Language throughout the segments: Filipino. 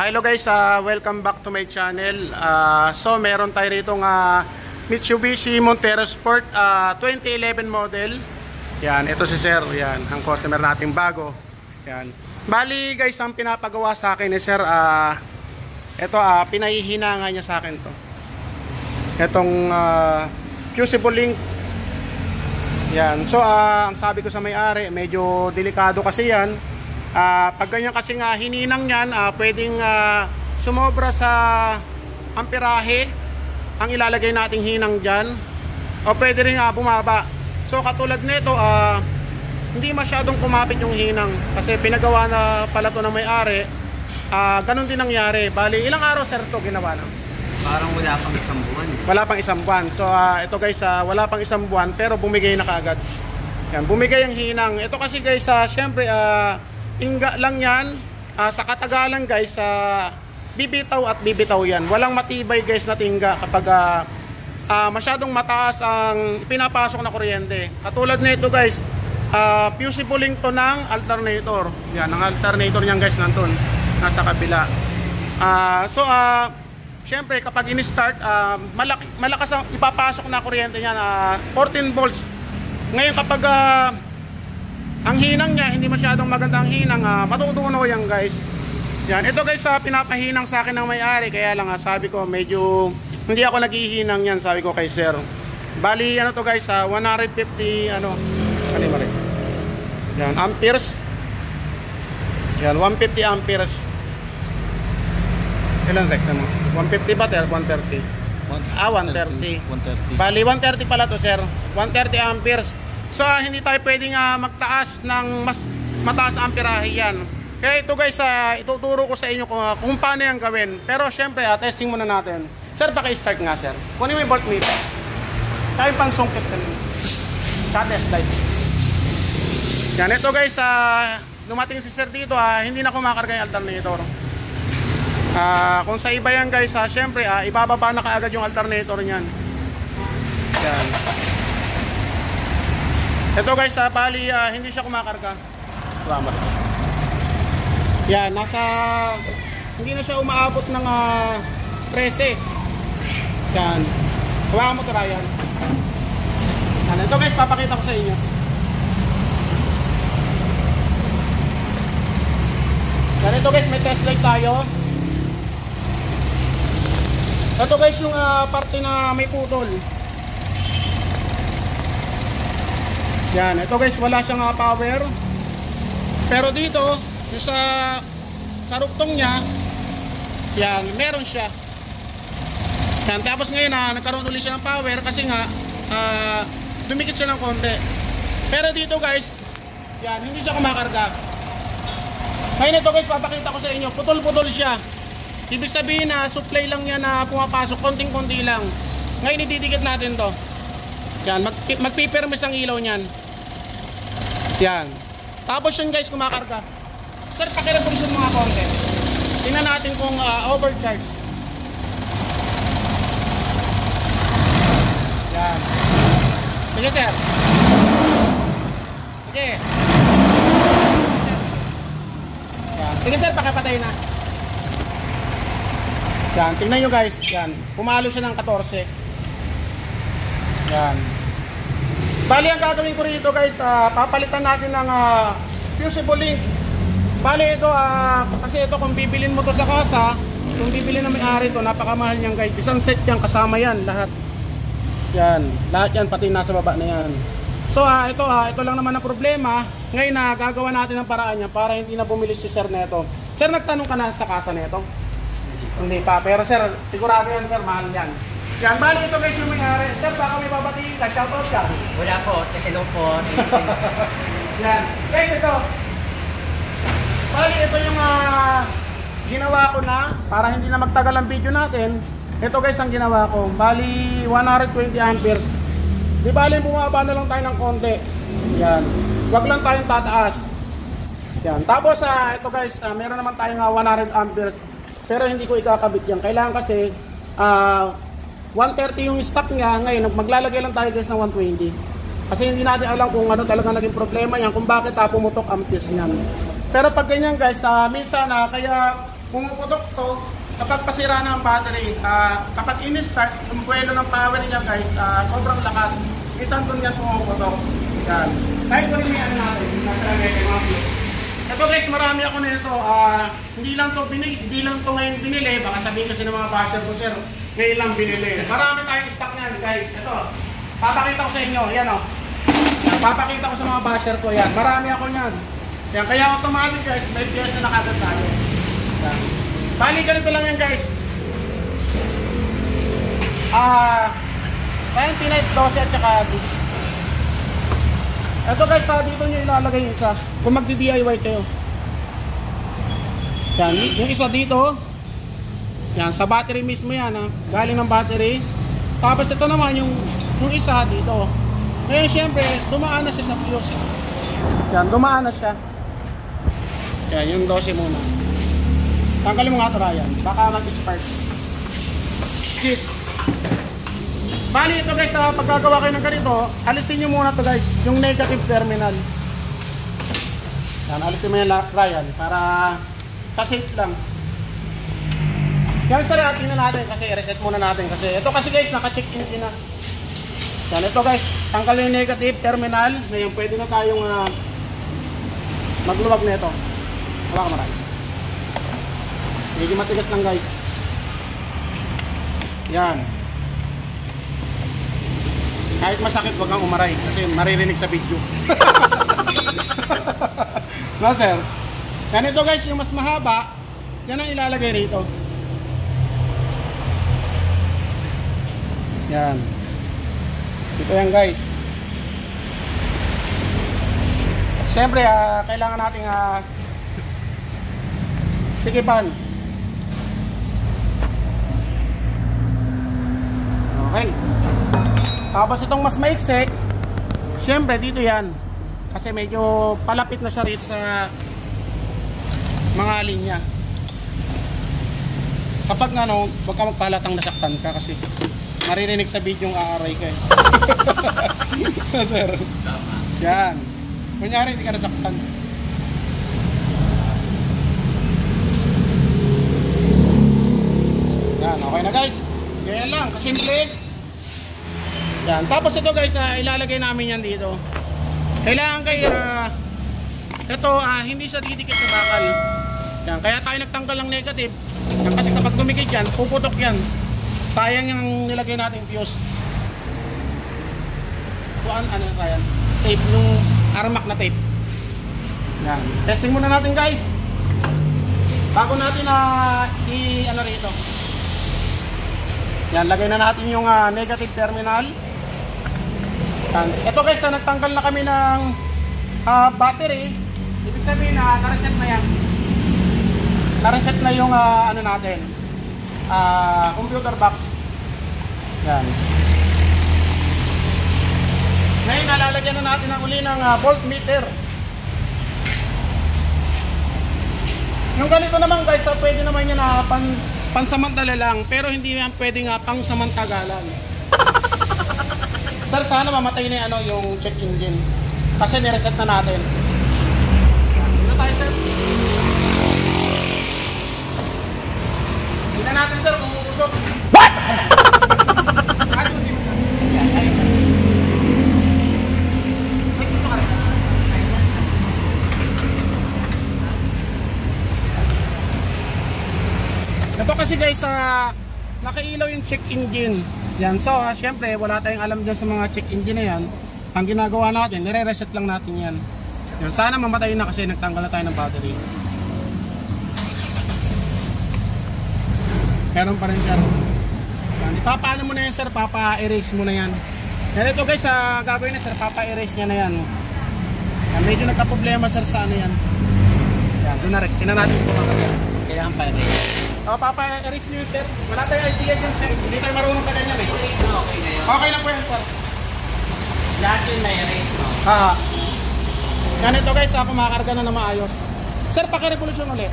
Hello guys, welcome back to my channel. So meron tayo rito Mitsubishi Montero Sport 2011 model. Yan, ito si Sir, yan, ang customer natin bago. Yan. Bali guys, ang pinapagawa sa akin ni Sir, ito pinahihinanga niya sa akin to. Itong fusible link. Yan. So ang sabi ko sa may-ari, medyo delikado kasi yan. Pag ganyan kasi hininang yan, pwedeng sumobra sa amperahe ang ilalagay nating hinang dyan, o pwede rin bumaba. So katulad nito, hindi masyadong kumapit yung hinang kasi pinagawa na pala to ng may-ari. Ganun din nangyari. Bali, ilang araw sir to ginawa na? Parang wala pang isang buwan. Wala pang isang buwan. So ito guys, wala pang isang buwan pero bumigay na kaagad. Yan, bumigay ang hinang. Ito kasi guys, syempre tingga lang yan. Sa katagalan guys, bibitaw at bibitaw yan. Walang matibay guys na tingga kapag masyadong mataas ang pinapasok na kuryente. Katulad nito guys, fusible link to ng alternator. Yan, ang alternator niyan guys nandun, nasa kabila. Syempre kapag in-start, malakas ang ipapasok na kuryente niyan, 14 volts. Ngayon kapag ang hinang niya, hindi masyadong magandang hinang, matutunaw yan guys. Yan, ito guys, pinapahinang sa akin ng may-ari, kaya lang sabi ko medyo hindi ako naghihinang yan, sabi ko kay Sir. Bali ano to guys, 150 yan, amperes. Yan, 150 amperes. Ilan rekta mo? 150 ba, 130? 130. 130. Bali 130 pala to Sir, 130 amperes. So hindi tayo pwedeng magtaas ng mas mataas amperahe yan. Kaya ito guys, ituturo ko sa inyo kung paano yan gawin. Pero syempre, testing muna natin. Sir, paki-start nga sir. Kunin mo yung voltmeter. Kaya yung pangsungkit kanina. Sa test light. Yan, ito guys, dumating si sir dito, hindi na kumakarga yung alternator. Kung sa iba yan guys, syempre, ibababa na kaagad yung alternator niyan. Yan. Ito guys, bali hindi siya kumakarga. Yan, hindi na siya umaabot ng 13. Yan. Hawakan mo ito, Ryan. Yan, ito guys, papakita ko sa inyo. Yan, ito guys, may test light tayo. Ito guys, yung parte na may putol. Yan, ito guys, wala siyang power. Pero dito, yung sa karugtong niya, yan, meron siya. Yan, tapos ngayon nagkaroon ulit siya ng power kasi dumikit siya ng konti. Pero dito guys, yan, hindi siya kumakarga. Ngayon ito guys, papakita ko sa inyo, putol-putol siya. Ibig sabihin supply lang yan na pumapasok, konting-konti lang. Ngayon ididikit natin to. Yan, magpipermis ang ilaw niyan. Yan. Tapos yun guys, kumakarga. Sir, pakirevolution mga konti. Tingnan natin kung overcharge. Yan. Sige sir. Sige. Yan. Sige sir, pakipatay na. Yan, tingnan nyo guys. Yan. Pumalo siya ng 14. Yan. Bali, ang gagawin ko rito guys, papalitan natin ng fusible link. Bali ito, kasi ito kung bibilin mo to sa kasa, kung bibilin na may-ari to, napakamahal niyan guys. Isang set yan, kasama yan, lahat. Yan, lahat yan, pati nasa baba na yan. So ito lang naman ang problema. Ngayon gagawa natin ang paraan niya para hindi na bumili si sir neto. Sir, nagtanong ka na sa kasa neto? Hindi pa, pero sir, sigurado yan sir, mahal yan. Yan, bali ito guys yung may-ari. Sir, baka may babatiin ka, shoutout ka. Wala po, hello po. Yan, guys, ito. Bali ito yung ginawa ko na para hindi na magtagal ang video natin. Ito guys ang ginawa ko. Bali 120 amperes. Di bali bumaba na lang tayo ng konti. Yan. Wag lang tayong tataas. Yan. Tapos ito guys, meron naman tayong 100 amperes. Pero hindi ko ikakabit yan. Kailangan kasi 130 yung stock niya. Ngayon maglalagay lang tayo guys ng 120. Kasi hindi natin alam kung ano talaga naging problema yan, kung bakit pumutok ang fuse niyan. Pero pag ganyan guys, minsan kaya pumuputok to kapag pasira na ang battery. Kapag in-start, yung buwelo ng power niya guys, sobrang lakas. Isang doon yan pumuputok. Yan. Kahit ko rin may ano natin, nasa lagay kay mga views. Ito guys, marami ako nito. Hindi lang to ngayon binili. Baka sabihin kasi ng mga basher ko, sir, ngayon lang binili. Marami tayong stock niyan guys. Ito, papakita ko sa inyo. Yan o. Papakita ko sa mga basher ko yan. Marami ako niyan. Yan, kaya automatic guys, may pyesa na kagad tayo. Yan. Bali, ganito lang yan guys. 29, 12 at saka this. Ito guys, dito nyo ilalagay yung isa. Kung magdi-DIY kayo. Yan, yung isa dito. Yan, sa battery mismo yan. Galing ng battery. Tapos ito naman yung isa dito. Ngayon syempre, dumaan na siya sa fuse. Yan, dumaan na siya. Yan, yung 12 muna. Tanggalin mo nga ito, Ryan. Baka mag-spark. Cheese. Bali ito guys, pagkagawa kayo ng ganito, alisin nyo muna ito guys, yung negative terminal. Yan, alisin mo yan, Ryan, para sa safe lang. Yan, sir, tingnan natin kasi reset muna natin kasi ito kasi guys, naka-check in na. Yan, ito guys, tanggalin yung negative terminal. Ngayon, pwede na tayong magluwag na ito. Hawa ka marami. Medyo matigas lang guys. Yan. Kahit masakit, wag kang umaray kasi maririnig sa video. No sir. Ganito guys, yung mas mahaba, yan ang ilalagay rito. Yan. Ito yan guys. Siyempre, kailangan nating sikipan. Okay. Tapos itong mas maiksik, syempre dito yan. Kasi medyo palapit na siya rito sa mga linya. Kapag ano, huwag ka magpahalatang nasaktan ka kasi maririnig sa video yung aaray ka eh. Sir. Yan. Kunyari hindi ka nasaktan. Yan, okay na guys. Ganyan lang, kasimple. Yan. Tapos ito guys, ilalagay namin yan dito. Kailangan kayo, ito, hindi siya didikit sa bakal. Yan. Kaya tayo nagtanggal ng negative. Yan. Kasi kapag dumikit yan, puputok yan. Sayang yung nilagay natin fuse. Kuan, ano yan? Tape, yung armak na tape. Yan. Testing muna natin guys. Bago natin ano rito. Yan, lagay na natin yung negative terminal. Yan. Ito guys, nagtanggal na kami ng battery. Ibig sabihin na na-reset na yan. Na-reset na yung ano natin, computer box. Yan. Ngayon, nalalagyan na natin uli ng voltmeter. Yung ganito naman guys, pwede naman yan na pansamantala lang, pero hindi yan pwede nga pang samantagalan. Sir, sana mamatay na yung check engine kasi nireset na natin. Dito tayo sir. Tingnan natin sir kung uusok. What? Ito kasi guys, nakailaw yung check engine. Yan, so syempre wala tayong alam dyan sa mga check engine na yan. Ang ginagawa natin, nire-reset lang natin yan. Yan, sana mamatay na kasi nagtanggal na tayo ng battery. Meron pa rin sir. Yan, ipapaano mo na yan sir, papa-erase mo na yan. Yan ito guys, gagawin na sir, papa-erase nya na yan. Yan, medyo nagka-problema sir sa ano yan. Yan, doon na rin, tinan natin kung makakaya. Kailangan pa rin. Papa-erase nyo sir. Wala tayo idea dyan sir. Hindi tayo marunong sa ganyan eh. Erase na okay na yun. Okay na po yan sir. Lahat yun may erase no? Yan ito guys, kumakarga na maayos. Sir, paki-revolution ulit.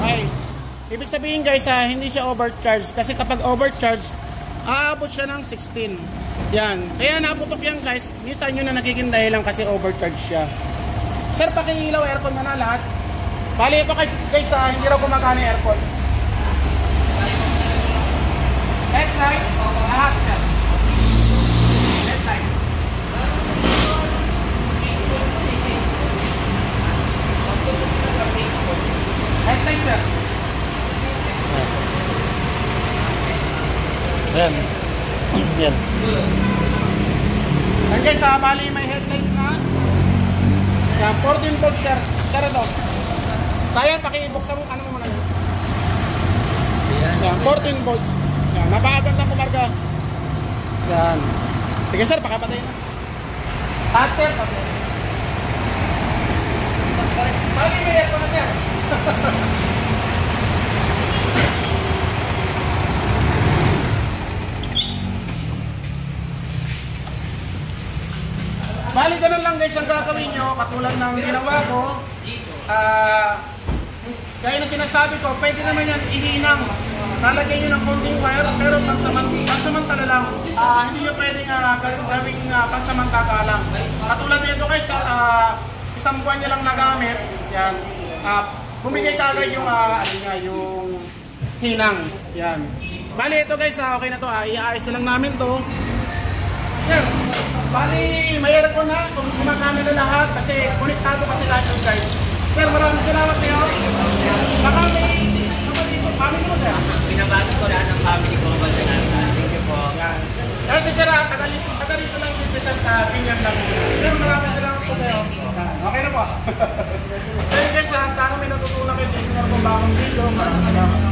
Okay. Ibig sabihin guys, hindi siya overcharge. Kasi kapag overcharge, aabot siya ng 16. Yan. Kaya naputok yan guys. Minsan yun na nagiging dahilan kasi overcharge siya. Sir, pakiilaw aircon na lahat. Bali ito guys, hindi raw gumagana aircon. Headlight, lahat sir. Headlight. Headlight sir. Ayan. Yan. And guys, bali may headlight na. Yan, 14 volts sir. Sir ito. Kaya pakibuksan mo, ano mo muna yun. Yan, 14 volts. Yan, napakaganda kumarga. Yan. Sige sir, pakapatay na. At sir, patay. Bali may aircon na sir. Bali, ganun lang guys ang gagawin nyo, katulad ng ginawa ko. Gaya na sinasabi ko, pwede naman yan ihinang. Lalagyan nyo ng konting wire, pero pansamantala lang. Hindi nyo pwedeng gawing pansamantala lang. Katulad nito guys, isang buwan nyo lang nagamit. Yan. Bumigay kagad yung, yung hinang. Yan. Bali, ito guys, okay na to. Iaayos na lang namin to. Yan. Bali, may aircon na, kung gumagana na lahat kasi konektado kasi lahat yung guys. Sir, maraming salamat sa iyo. Baka may family mo sir? Binabati ko lahat ng family ko ba sa nasa. Thank you po. Yan. Kasi sir, taga rito lang din si sir sa Binyan lang. Sir, maraming salamat po sa iyo. Okay na po. Sir, guys, sana may natutunan kayo sa isinor kong bagong video. Maraming salamat.